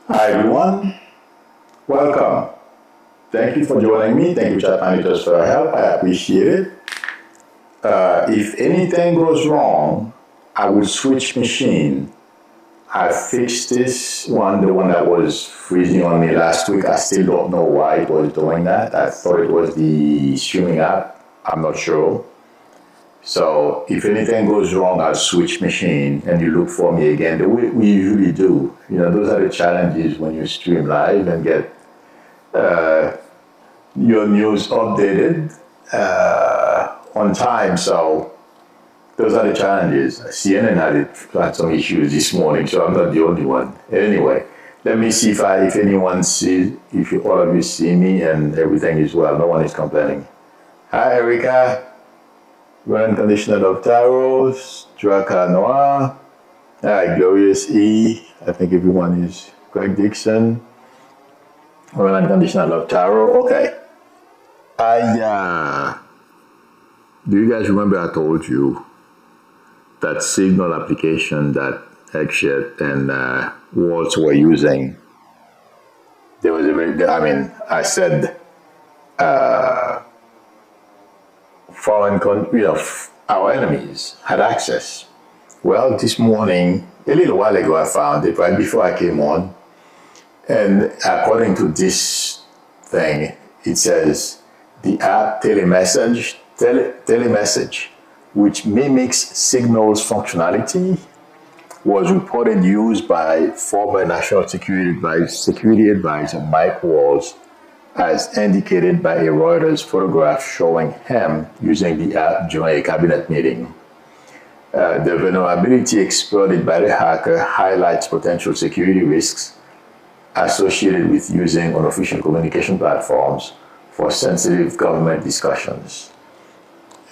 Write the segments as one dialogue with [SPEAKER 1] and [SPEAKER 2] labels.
[SPEAKER 1] Hi everyone, welcome. Thank you for joining me. Thank you, chat managers, for your help. I appreciate it. If anything goes wrong, I will switch machine. I fixed this one, the one that was freezing on me last week. I still don't know why it was doing that. I thought it was the streaming app. I'm not sure. So if anything goes wrong, I'll switch machine and you look for me again. The way we usually do. Those are the challenges when you stream live and get your news updated on time. So those are the challenges. CNN had some issues this morning, so I'm not the only one. Anyway, let me see if anyone sees, if all of you see me and everything is well. No one is complaining. Hi, Erica. Run conditioner of Taros, Draka Noir. Hi, Glorious E. I think everyone is Greg Dixon. Run conditioner of Tarot. Okay. Do you guys remember I told you that Signal application that Eggshit and Waltz were using? There was I said our enemies had access. Well, this morning, a little while ago, I found it right before I came on. And according to this thing, it says the app telemessage, which mimics Signal's functionality, was reported used by former National Security Advisor Mike Waltz, as indicated by a Reuters photograph showing him using the app during a cabinet meeting. The vulnerability exploited by the hacker highlights potential security risks associated with using unofficial communication platforms for sensitive government discussions.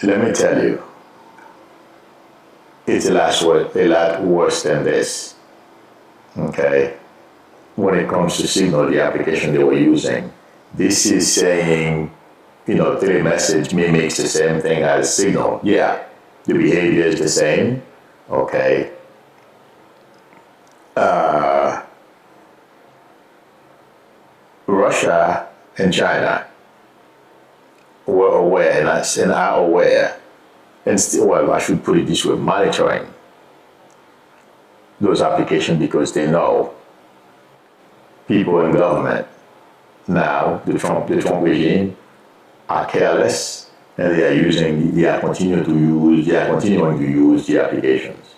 [SPEAKER 1] Let me tell you, it's a lot worse than this, okay? When it comes to Signal, the application they were using, this is saying, telemessage mimics the same thing as Signal. Yeah, the behavior is the same, okay? Russia and China were aware and are aware, and still, well, I should put it this way, monitoring those applications because they know people in government now, the Trump regime, are careless and they are continuing to use the applications.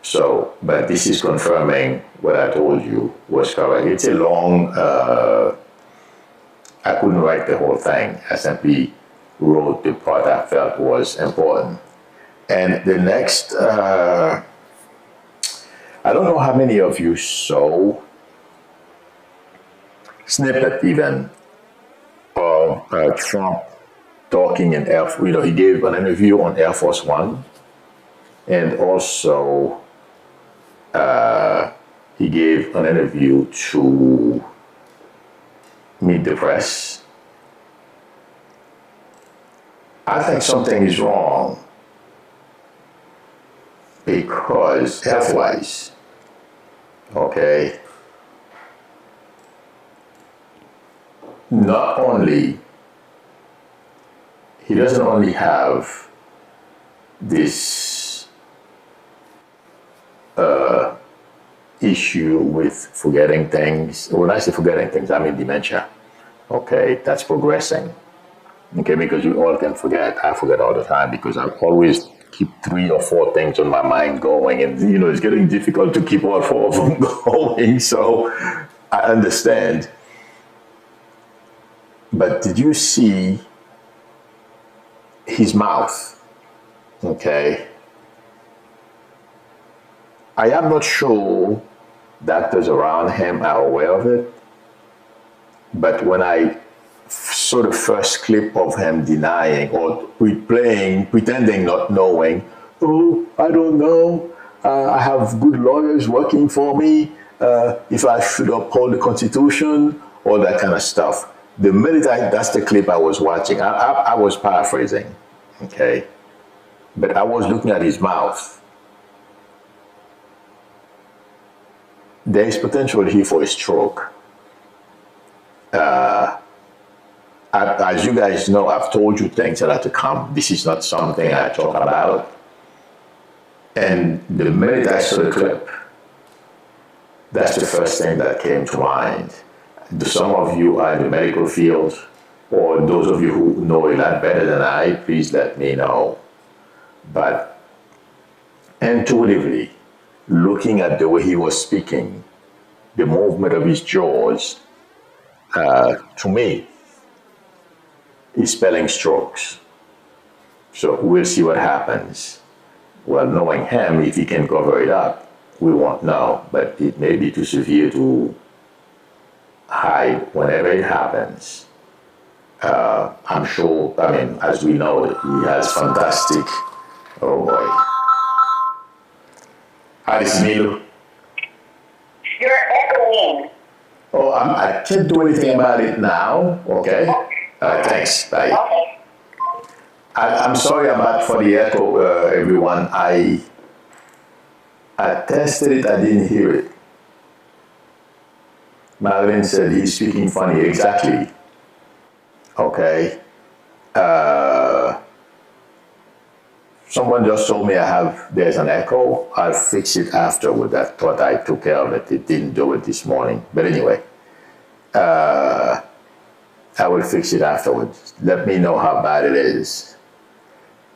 [SPEAKER 1] So, but this is confirming what I told you was correct. It's a long, I couldn't write the whole thing. I simply wrote the part I felt was important. And the next, I don't know how many of you saw snippet even of Trump talking in he gave an interview on Air Force One, and also he gave an interview to Meet the Press. I think something is wrong because health-wise, okay, not only, he doesn't only have this issue with forgetting things. When I say forgetting things, I mean dementia. Okay, that's progressing. Okay, because we all can forget. I forget all the time because I always keep 3 or 4 things on my mind going, and it's getting difficult to keep all 4 of them going. So I understand. But did you see his mouth? Okay. I am not sure doctors around him are aware of it, but when I saw the first clip of him denying or pretending not knowing, I don't know, I have good lawyers working for me, if I should uphold the Constitution, all that kind of stuff. The minute that's the clip I was watching, I was paraphrasing, okay? But I was looking at his mouth. there is potential here for a stroke. As you guys know, I've told you things that are to come. This is not something I talk about. And the minute I saw the clip, that's the first thing that came to mind. Some of you are in the medical field, or those of you who know a lot better than I, please let me know. But intuitively, looking at the way he was speaking, the movement of his jaws, to me, is spelling strokes. So we'll see what happens. Well, knowing him, if he can cover it up, we won't know. But it may be too severe to hide whenever it happens. I'm sure, I mean, as we know, he has fantastic, oh boy. Hi, this is Milo.
[SPEAKER 2] You're echoing.
[SPEAKER 1] Oh, I can't do anything about it now, okay? Thanks, bye.
[SPEAKER 2] Okay.
[SPEAKER 1] I'm sorry about for the echo, everyone. I tested it, I didn't hear it. Marvin said he's speaking funny, exactly. Okay. Someone just told me there's an echo. I'll fix it afterward. I thought I took care of it. It didn't do it this morning. But anyway, I will fix it afterwards. Let me know how bad it is.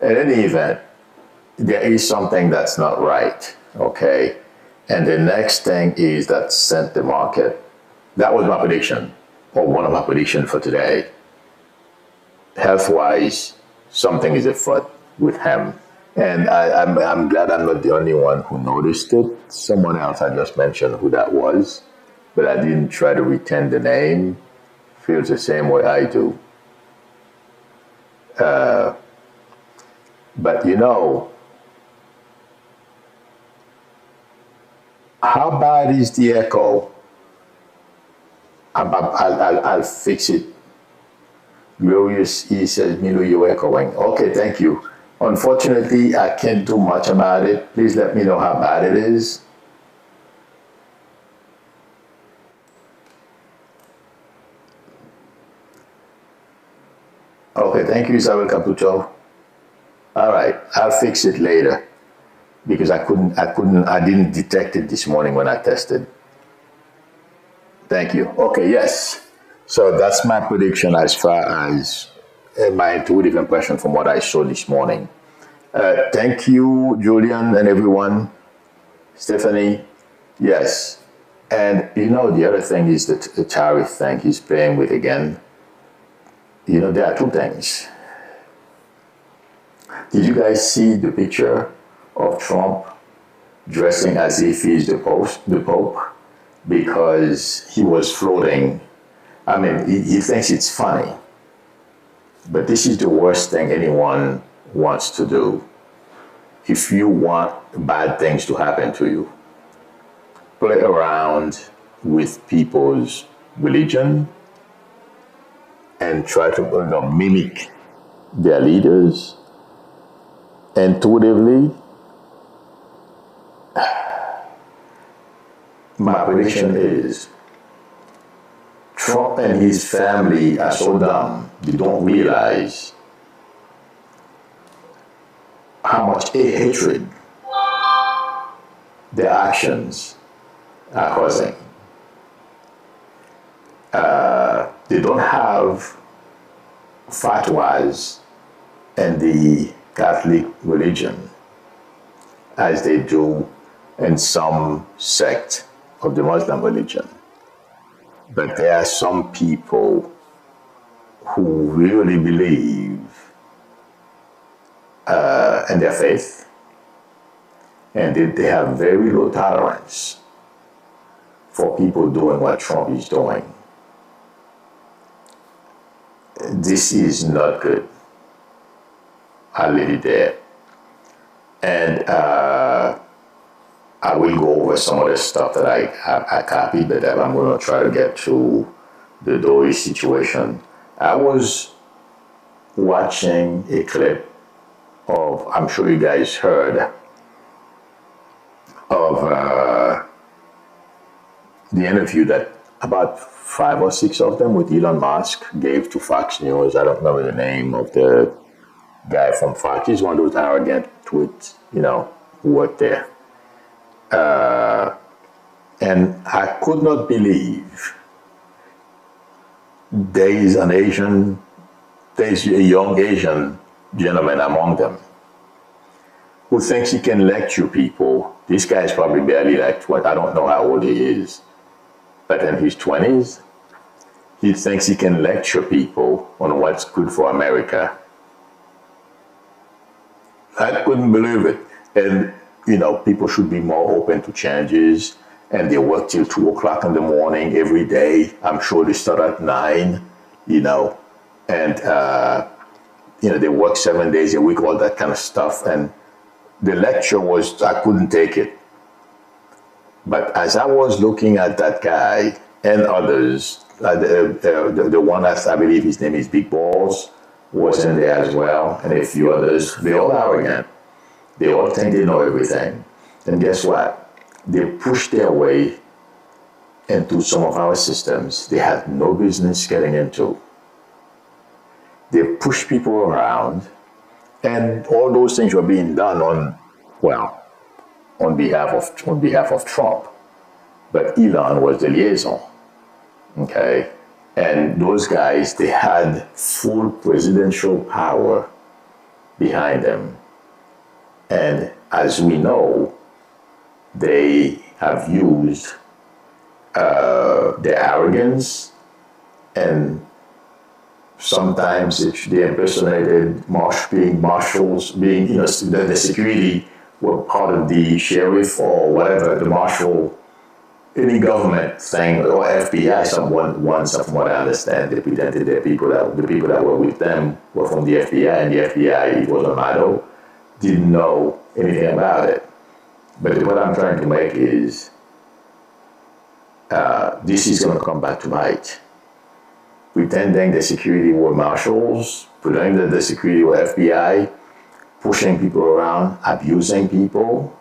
[SPEAKER 1] In any event, there is something that's not right, okay? And the next thing is that sent the market. That was my prediction, or one of my predictions for today. Health-wise, something is afoot with him. And I'm glad I'm not the only one who noticed it. Someone else I just mentioned who that was, but I didn't try to retain the name. Feels the same way I do. But you know, how bad is the echo? I'll fix it. Glorious, he says, Milo, you're echoing. Okay, thank you. Unfortunately, I can't do much about it. Please let me know how bad it is. Okay, thank you, Isabel Caputo. All right, I'll fix it later because I didn't detect it this morning when I tested. Thank you. Okay, yes. So that's my prediction as far as my intuitive impression from what I saw this morning. Thank you, Julian and everyone. Stephanie, yes. And you know, the other thing is that the tariff thing he's playing with again. You know, there are two things. Did you guys see the picture of Trump dressing as if he's the Pope? Because he was floating. I mean, he thinks it's funny. But this is the worst thing anyone wants to do. If you want bad things to happen to you, play around with people's religion and try to mimic their leaders intuitively. My prediction is Trump and his family are so dumb, they don't realize how much hatred their actions are causing. They don't have fatwas in the Catholic religion as they do in some sect of the Muslim religion. But there are some people who really believe in their faith, and they have very low tolerance for people doing what Trump is doing. This is not good. I'll leave it there. And I will go over some of the stuff that I copied, but I'm going to try to get to the DOGE situation. I was watching a clip of, I'm sure you guys heard, of the interview that about 5 or 6 of them with Elon Musk gave to Fox News. I don't remember the name of the guy from Fox. He's one of those arrogant twits, who worked there. And I could not believe there's a young Asian gentleman among them who thinks he can lecture people. This guy is probably barely like 20. I don't know how old he is, but in his 20s, he thinks he can lecture people on what's good for America. I couldn't believe it. And, people should be more open to changes. And they work till 2 o'clock in the morning every day. I'm sure they start at 9, and, they work 7 days a week, all that kind of stuff. And the lecture I couldn't take it. But as I was looking at that guy and others, the one that I believe his name is Big Balls was in there as well, and a few others, they're all arrogant. They all think they know everything. And guess what? They push their way into some of our systems they had no business getting into. They push people around, and all those things were being done on behalf of Trump. But Elon was the liaison, okay? And those guys, they had full presidential power behind them. And as we know, they have used their arrogance, and sometimes they impersonated marshals, the security were part of the sheriff or whatever, the marshal, any government thing, or FBI, from what I understand, they pretended the people that were with them were from the FBI, and the FBI, it was a motto, didn't know anything about it. But what I'm trying to make is, this is going to come back to bite. Pretending the security were marshals, pretending that the security were FBI, pushing people around, abusing people.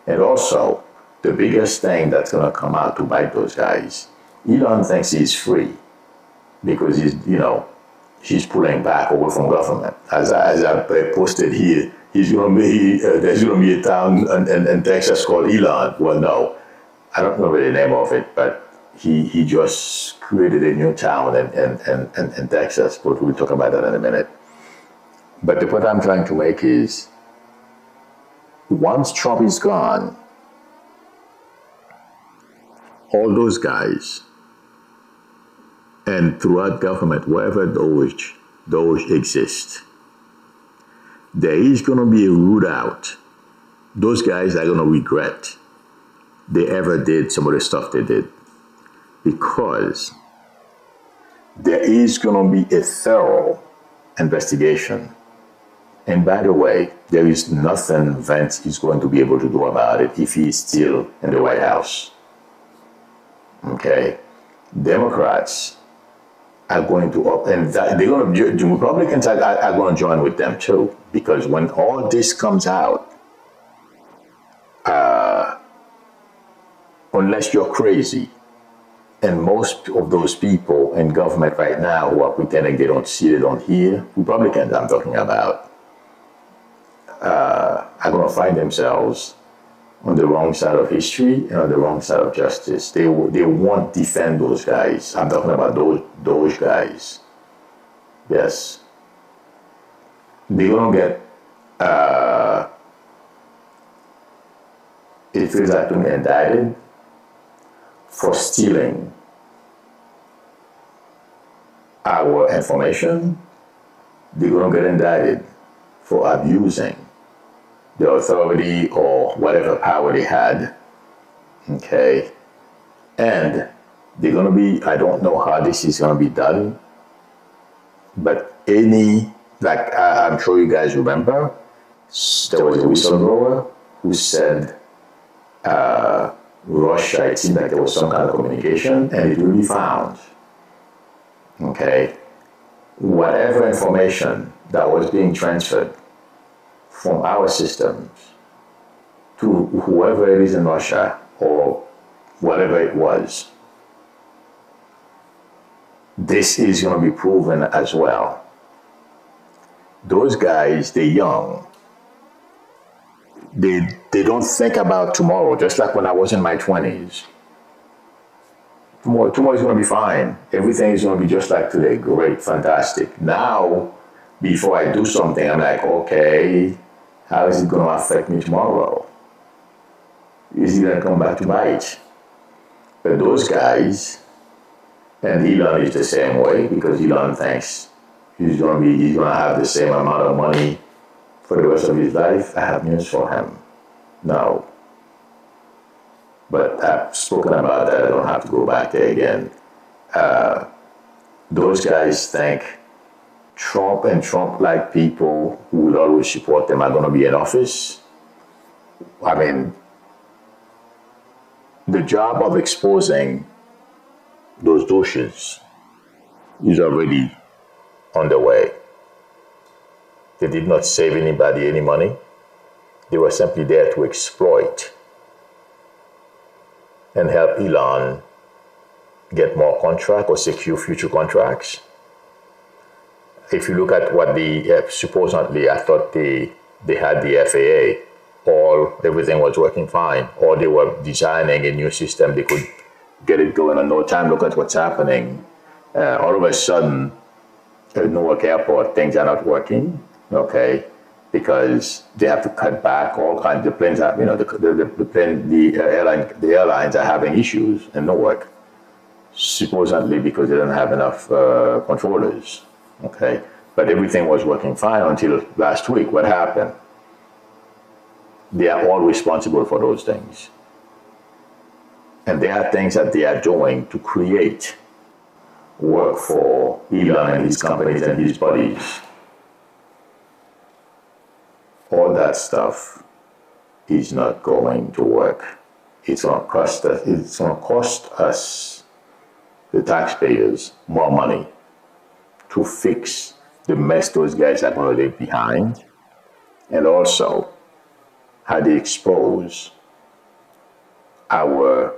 [SPEAKER 1] And also, the biggest thing that's going to come out to bite those guys, Elon thinks he's free because he's pulling back away from government. As I posted here, there's going to be a town in Texas called Elon. Well, no, I don't remember the name of it, but he just created a new town in Texas. But we'll talk about that in a minute. But the point I'm trying to make is, once Trump is gone, all those guys, and throughout government, wherever DOGE exists, there is going to be a root out. Those guys are going to regret they ever did some of the stuff they did, because there is going to be a thorough investigation. And by the way, there is nothing Vance is going to be able to do about it if he is still in the White House. Okay? Democrats are going to, and they're going to, the Republicans are going to join with them too, because when all this comes out, unless you're crazy, and most of those people in government right now who are pretending they don't see it, don't hear, Republicans I'm talking about, are going to find themselves on the wrong side of history and on the wrong side of justice. They won't defend those guys. I'm talking about those guys. Yes. They're going to get, it feels like to me, indicted for stealing our information. They're going to get indicted for abusing the authority or whatever power they had, okay? And they're going to be, I don't know how this is going to be done, but I'm sure you guys remember, there was a whistleblower who said Russia, it seemed like there was some kind of communication, and it will be found, okay? Whatever information that was being transferred from our systems to whoever it is in Russia, or whatever it was. This is going to be proven as well. Those guys, they're young. They don't think about tomorrow, just like when I was in my 20s. Tomorrow is going to be fine. Everything is going to be just like today. Great, fantastic. Now, before I do something, I'm like, okay, how is it going to affect me tomorrow? Is it going to come back to bite? But those guys, and Elon is the same way, because Elon thinks he's going to have the same amount of money for the rest of his life. I have news for him. No. But I've spoken about that. I don't have to go back there again. Those guys think Trump and Trump-like people who will always support them are going to be in office. I mean, the job of exposing those douches is already underway. They did not save anybody any money. They were simply there to exploit and help Elon get more contracts or secure future contracts. If you look at what supposedly, I thought they had the FAA, everything was working fine, or they were designing a new system, they could get it going in no time. Look at what's happening. All of a sudden, at Newark Airport, things are not working, okay, because they have to cut back all kinds of planes. The airlines are having issues in Newark, supposedly because they don't have enough controllers, okay. But everything was working fine until last week. What happened? They are all responsible for those things. And there are things that they are doing to create work for Elon and his companies and his buddies. All that stuff is not going to work. It's going to cost us. It's going to cost us, the taxpayers, more money to fix the mess those guys are going to leave behind, and also how they expose our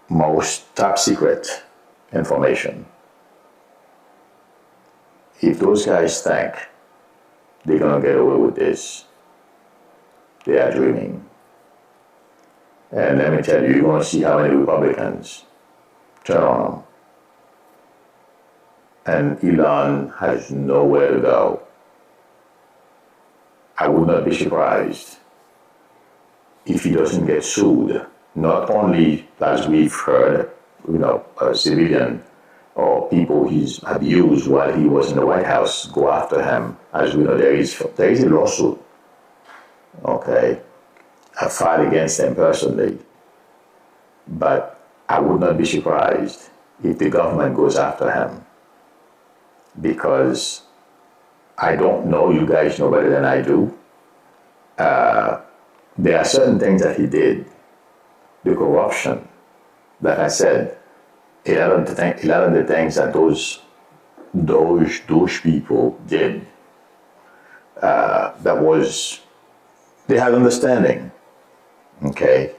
[SPEAKER 1] most top secret information. If those guys think they're going to get away with this, they are dreaming. And let me tell you, you're going to see how many Republicans turn on them. And Elon has nowhere to go. I would not be surprised if he doesn't get sued. Not only, as we've heard, a civilian or people he's abused while he was in the White House go after him. As we know, there is a lawsuit, okay, a fight against him personally. But I would not be surprised if the government goes after him, because I don't know, you guys know better than I do. There are certain things that he did, the corruption, like I said, a lot of the things that those DOGE people did, they had understanding, okay,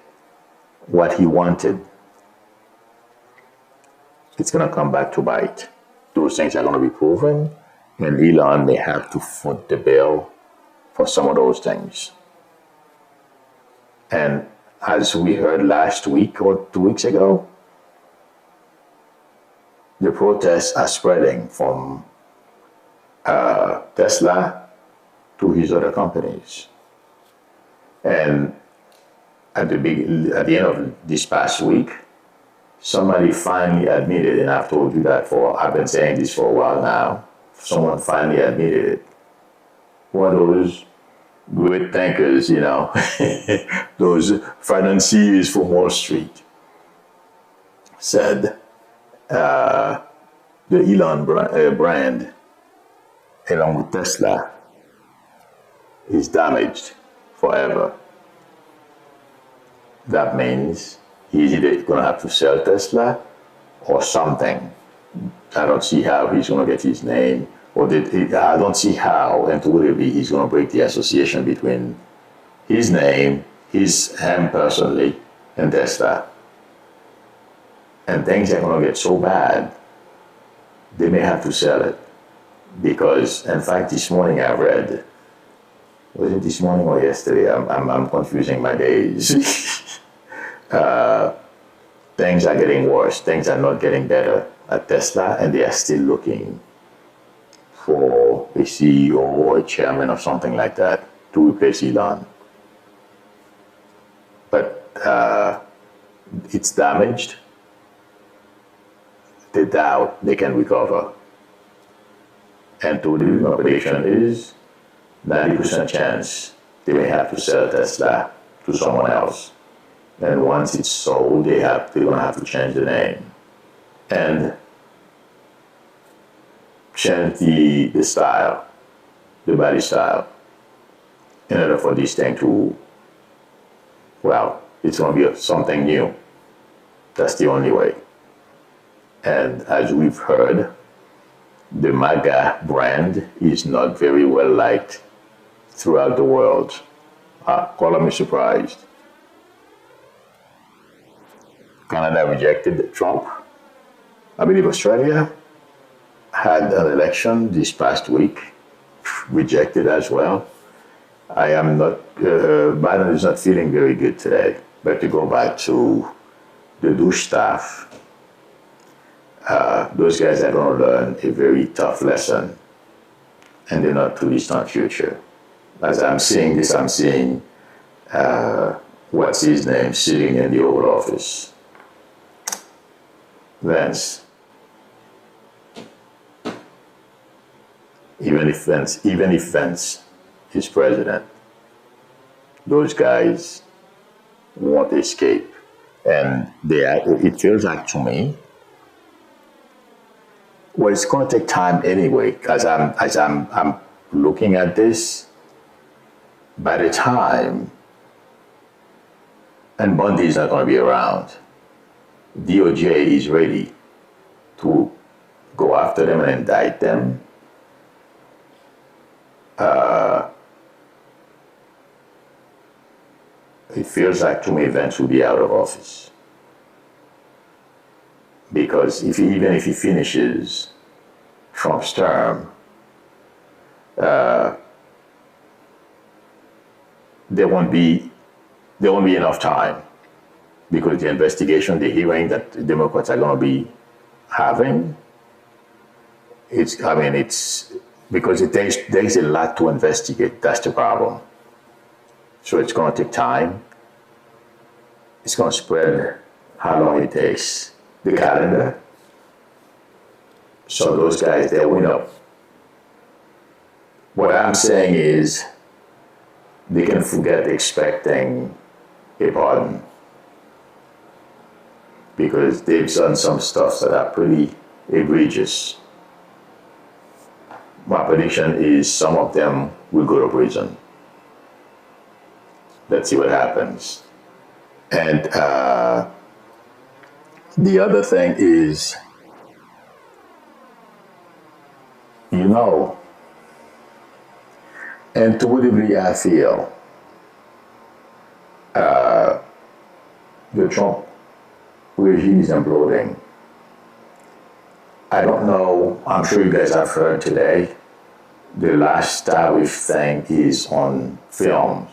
[SPEAKER 1] what he wanted. It's going to come back to bite. Those things are going to be proven, and Elon may have to foot the bill for some of those things. And as we heard last week or 2 weeks ago, the protests are spreading from Tesla to his other companies. And at the end of this past week, somebody finally admitted, and I've told you that I've been saying this for a while now, someone finally admitted it. One of those great thinkers, those financiers from Wall Street, said the Elon brand, along with Tesla, is damaged forever. That means he's either going to have to sell Tesla or something. I don't see how he's going to get his name, I don't see how intuitively he's going to break the association between his name, him personally, in Tesla. And things are going to get so bad, they may have to sell it. Because, in fact, this morning I read, was it this morning or yesterday? I'm confusing my days. Things are getting worse. Things are not getting better at Tesla, and they are still looking for a CEO or a chairman or something like that to replace Elon. But it's damaged. They doubt they can recover. And to the operation is 90% chance they may have to sell Tesla to someone else. And once it's sold, they're gonna have to change the name and change the style, the body style, in order for this thing to, well, it's gonna be something new. That's the only way. And as we've heard, the MAGA brand is not very well liked throughout the world. Call me surprised. Canada rejected Trump. I believe Australia had an election this past week, rejected as well. I am not, Biden is not feeling very good today. But to go back to the DOGE staff, those guys are going to learn a very tough lesson in the not too distant future. As I'm seeing this, I'm seeing what's his name sitting in the Oval Office. Vance. Even if Vance is president, those guys won't escape. And it feels like to me, well, it's going to take time anyway. As I'm looking at this, by the time, and Bundy's not going to be around, DOJ is ready to go after them and indict them. It feels like to me Vance will be out of office. Because even if he finishes Trump's term, there won't be enough time, because the investigation, the hearing that the Democrats are going to be having, it's because there's a lot to investigate. That's the problem. So it's going to take time. It's going to spread how long it takes, the calendar. So those guys, they win up. What I'm saying is, they can forget expecting a pardon, because they've done some stuff that are pretty egregious. My prediction is some of them will go to prison. Let's see what happens. And the other thing is, intuitively I feel the Trump regime is imploding. I don't know, I'm sure you guys have heard today, the last tariff thing is on films.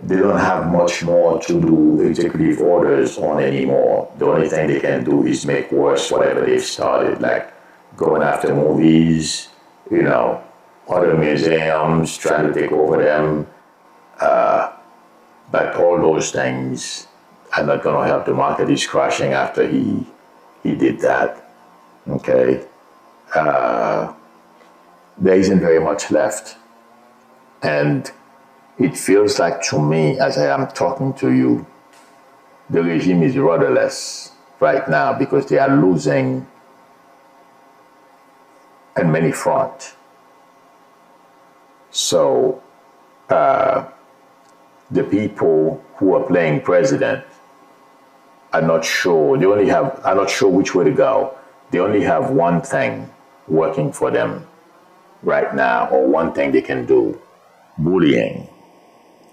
[SPEAKER 1] They don't have much more to do executive orders on anymore. The only thing they can do is make worse whatever they've started, like going after movies, other museums, trying to take over them. But all those things are not going to help. The market is crashing after he did that. Okay? There isn't very much left. And it feels like to me, as I am talking to you, the regime is rudderless right now, because they are losing on many fronts. So the people who are playing president are not sure. Are not sure which way to go. They only have one thing working for them right now, or one thing they can do: bullying.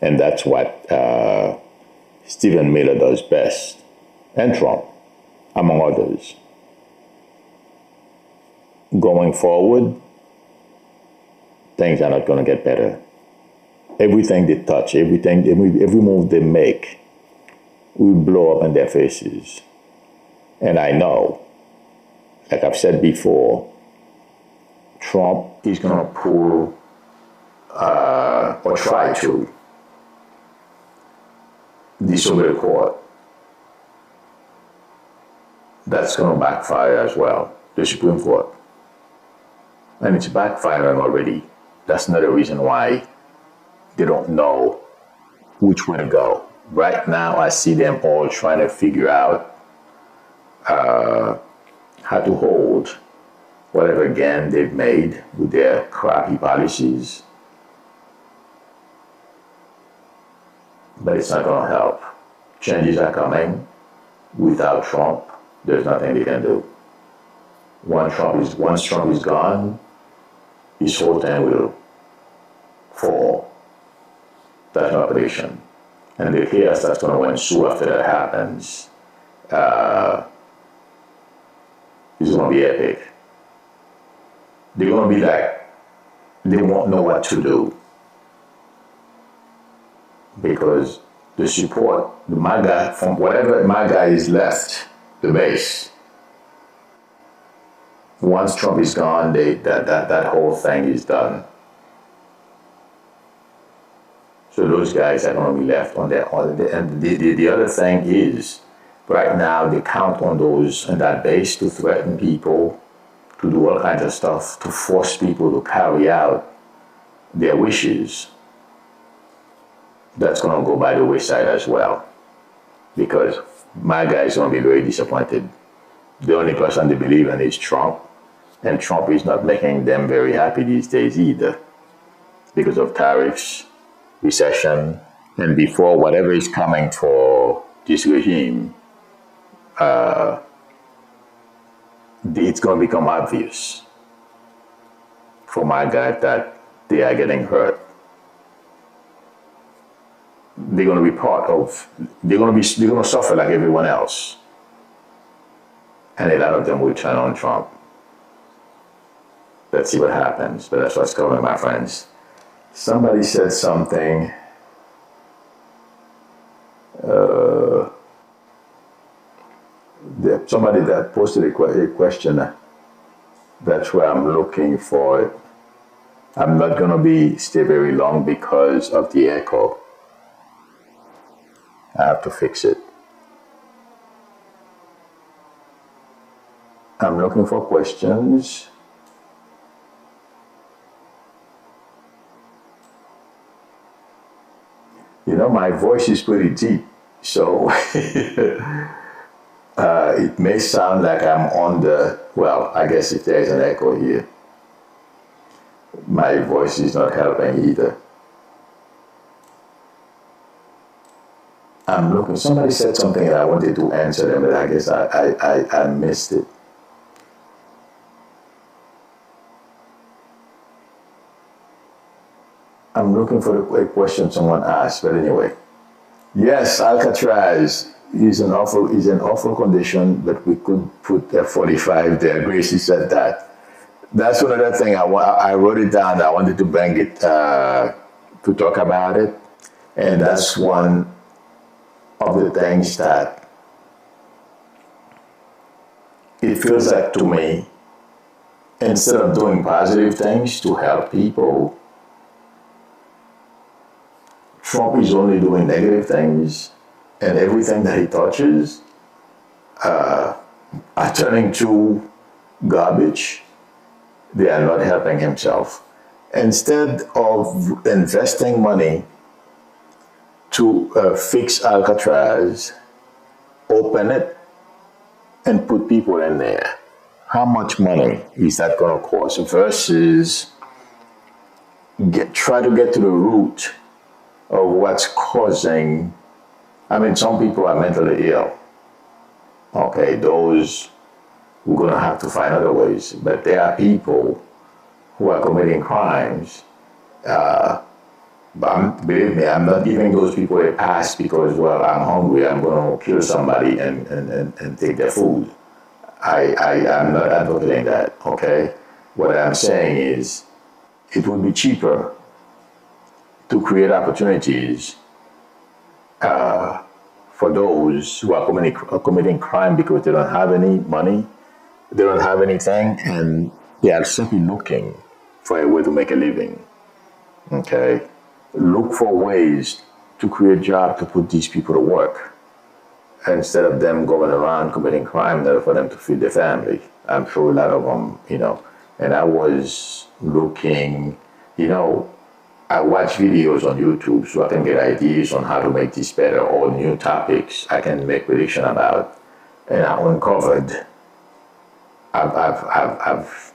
[SPEAKER 1] And that's what Stephen Miller does best, and Trump, among others. Going forward, things are not going to get better. Everything they touch, every move they make will blow up in their faces. And I know, like I've said before, Trump is going to pull or try to disobey the court. That's going to backfire as well, the Supreme Court. And it's backfiring already. That's another reason why they don't know which way to go. Right now, I see them all trying to figure out how to hold whatever gain they've made with their crappy policies. But it's not going to help. Changes are coming. Without Trump, there's nothing they can do. Once Trump is gone, his whole thing will fall. That's my prediction. And the chaos that's going to ensue after that happens is going to be epic. They're going to be like, they won't know what to do. Because the support, the MAGA, from whatever MAGA is left, the base, once Trump is gone, that whole thing is done. So those guys are going to be left on their own. And the other thing is, right now they count on those in that base to threaten people, to do all kinds of stuff, to force people to carry out their wishes. That's going to go by the wayside as well. Because my guy is going to be very disappointed. The only person they believe in is Trump. And Trump is not making them very happy these days either. Because of tariffs, recession, and before whatever is coming for this regime, it's going to become obvious for my guy that they are getting hurt. They're going to be part of, they're going to suffer like everyone else. And a lot of them will turn on Trump. Let's see what happens. But that's what's coming, my friends. Somebody said something. Somebody that posted a question. That's where I'm looking for it. I'm not going to stay very long because of the echo. I have to fix it. I'm looking for questions. You know, my voice is pretty deep, so it may sound like I'm on the, well, I guess if there's an echo here, my voice is not helping either. I'm looking, somebody said something and I wanted to answer them, but I guess I missed it. I'm looking for a question someone asked, but anyway. Yes, Alcatraz is an awful condition, but we could put F-45 there. Gracie said that. That's another thing I wrote it down. I wanted to bring it to talk about it. And that's one of the things that it feels like to me, instead of doing positive things to help people, Trump is only doing negative things, and everything that he touches are turning to garbage. They are not helping himself. Instead of investing money to fix Alcatraz, open it, and put people in there, how much money is that going to cost versus try to get to the root of what's causing. I mean, some people are mentally ill. Okay, those we're going to have to find other ways. But there are people who are committing crimes But believe me, I'm not giving those people a pass because, well, I'm hungry, I'm going to kill somebody and take their food. I'm not advocating that, okay? What I'm saying is it would be cheaper to create opportunities for those who are committing crime because they don't have any money, they don't have anything, and they are simply looking for a way to make a living. Okay? Look for ways to create jobs to put these people to work instead of them going around committing crime in order for them to feed their family. I'm sure a lot of them, and I was looking, I watch videos on YouTube so I can get ideas on how to make this better or new topics I can make prediction about. And I uncovered, I've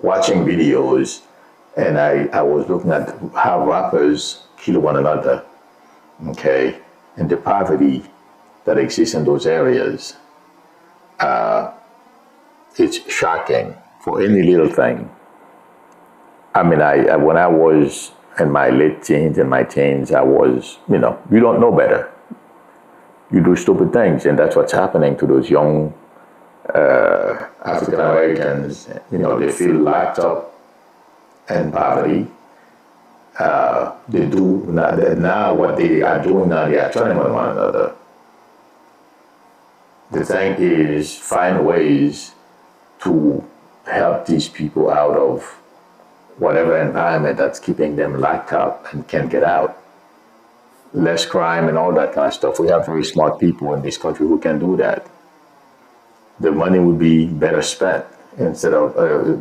[SPEAKER 1] watching videos and I was looking at how rappers kill one another, okay? And the poverty that exists in those areas. It's shocking for any little thing. I mean, when I was in my late teens and my teens, I was, you don't know better. You do stupid things, and that's what's happening to those young African Americans. They feel locked up in poverty. They do now what they are doing now. They are turning on one another. The thing is, find ways to help these people out of whatever environment that's keeping them locked up and can't get out. Less crime and all that kind of stuff. We have very smart people in this country who can do that. The money would be better spent instead of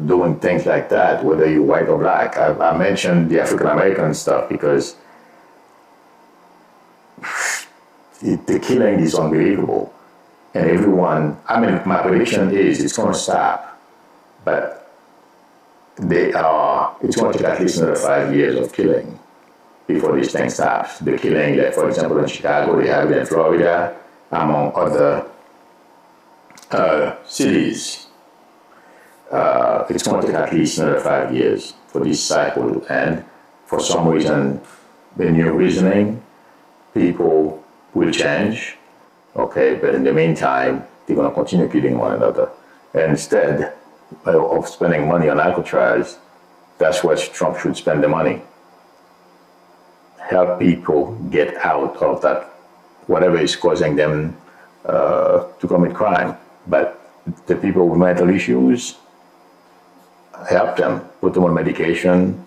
[SPEAKER 1] doing things like that, whether you're white or black. I mentioned the African American stuff because the killing is unbelievable. And everyone, my prediction is it's going to stop, but it's going to take at least another 5 years of killing before this thing stops. The killing, like for example in Chicago, they have it in Florida, among other cities. It's going to take at least another 5 years for this cycle to end. For some reason, the new reasoning, people will change, okay, but in the meantime, they're going to continue killing one another. And instead of spending money on Alcatraz, that's where Trump should spend the money. Help people get out of that, whatever is causing them to commit crime. But the people with mental issues, help them, put them on medication.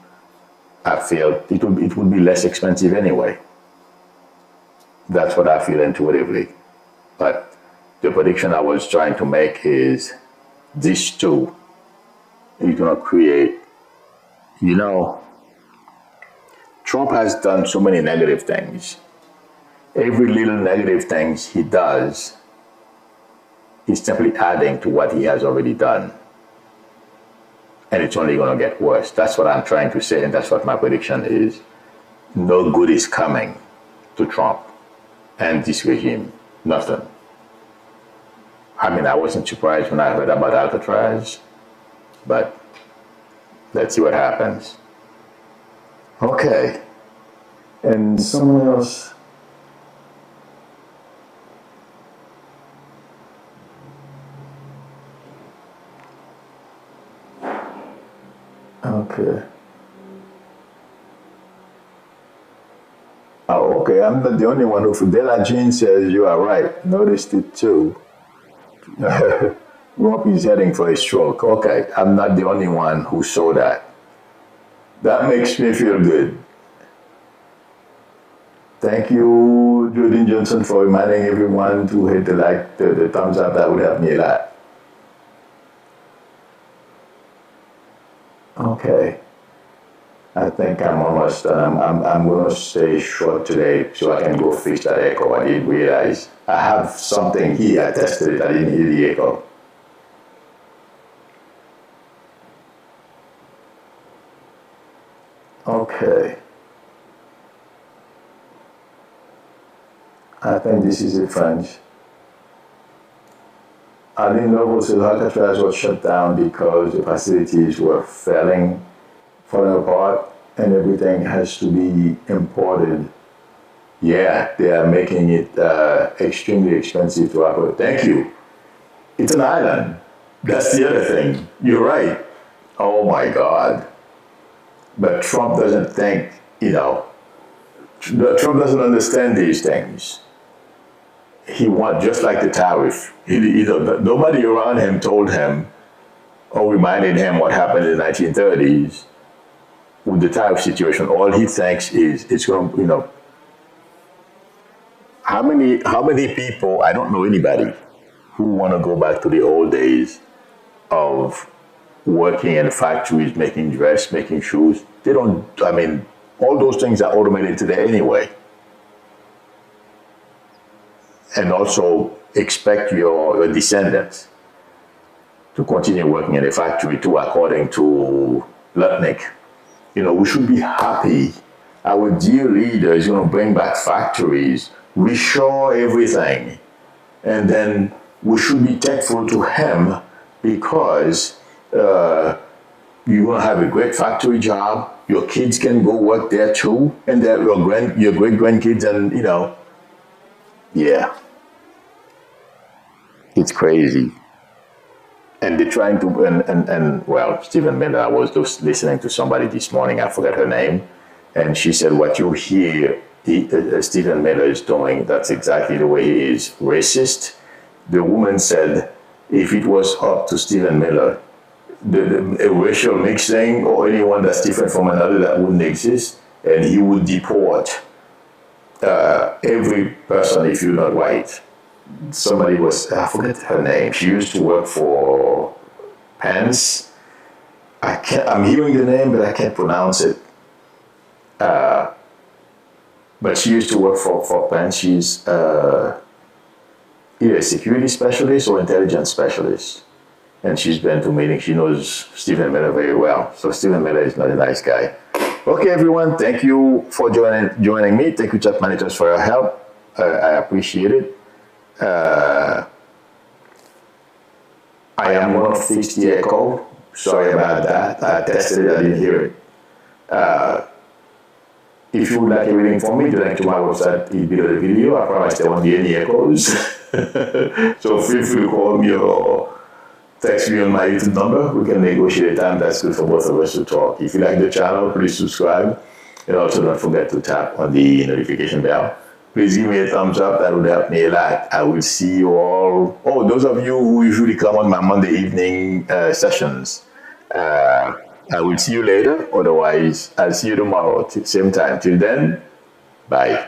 [SPEAKER 1] I feel it would be less expensive anyway. That's what I feel intuitively. But the prediction I was trying to make is these two is going to create, Trump has done so many negative things. Every little negative things he does is simply adding to what he has already done. And it's only going to get worse. That's what I'm trying to say, and that's what my prediction is. No good is coming to Trump and this regime. Nothing. I wasn't surprised when I heard about Alcatraz, but let's see what happens. Okay. And someone else. Okay. Oh, okay. I'm not the only one who. Della Jean says you are right. Noticed it too. Rob is heading for a stroke. Okay, I'm not the only one who saw that. That makes me feel good. Thank you, Jordan Johnson, for reminding everyone to hit the thumbs up. That would help me a lot. Okay. I think I'm almost done. I'm going to stay short today so I can go fix that echo. I didn't realize. I have something here. I tested it. I didn't hear the echo. Okay. I think this is it, friends. I didn't know also Alcatraz was shut down because the facilities were falling apart, and everything has to be imported. Yeah, they are making it extremely expensive to operate. Thank you. It's an island. That's the other thing. You're right. Oh my God. But Trump doesn't think, Trump doesn't understand these things. He wants, just like the tariff, nobody around him told him or reminded him what happened in the 1930s with the tariff situation. All he thinks is it's going to, how many people, I don't know anybody who want to go back to the old days of working in factories, making dress, making shoes. They don't, all those things are automated today anyway. And also expect your descendants to continue working in a factory too, according to Lutnick. We should be happy. Our dear leader is going to bring back factories, reshore everything. And then we should be thankful to him because you're going to have a great factory job. Your kids can go work there too. And your great-grandkids and, yeah. It's crazy. And they're trying to, well, Stephen Miller, I was just listening to somebody this morning, I forgot her name, and she said, what you hear Stephen Miller is doing, that's exactly the way he is. Racist. The woman said, if it was up to Stephen Miller, a racial mixing or anyone that's different from another, that wouldn't exist, and he would deport every person if you're not white. Somebody was, I forget her name. She used to work for Pence. I'm hearing the name, but I can't pronounce it. But she used to work for Pence. She's either a security specialist or intelligence specialist. And she's been to meetings. She knows Stephen Miller very well. So Stephen Miller is not a nice guy. Okay, everyone. Thank you for joining me. Thank you, chat managers, for your help. I appreciate it. I am going to fix the echo. Sorry about that. I tested it, I didn't hear it. If you would like everything from me, the link to my website is below the video. I promise there won't be any echoes. So feel free to call me or text me on my YouTube number. We can negotiate a time that's good for both of us to talk. If you like the channel, please subscribe. And also don't forget to tap on the notification bell. Please give me a thumbs up. That would help me a lot. I will see you all. Oh, those of you who usually come on my Monday evening sessions, I will see you later. Otherwise, I'll see you tomorrow, same time. Till then, bye.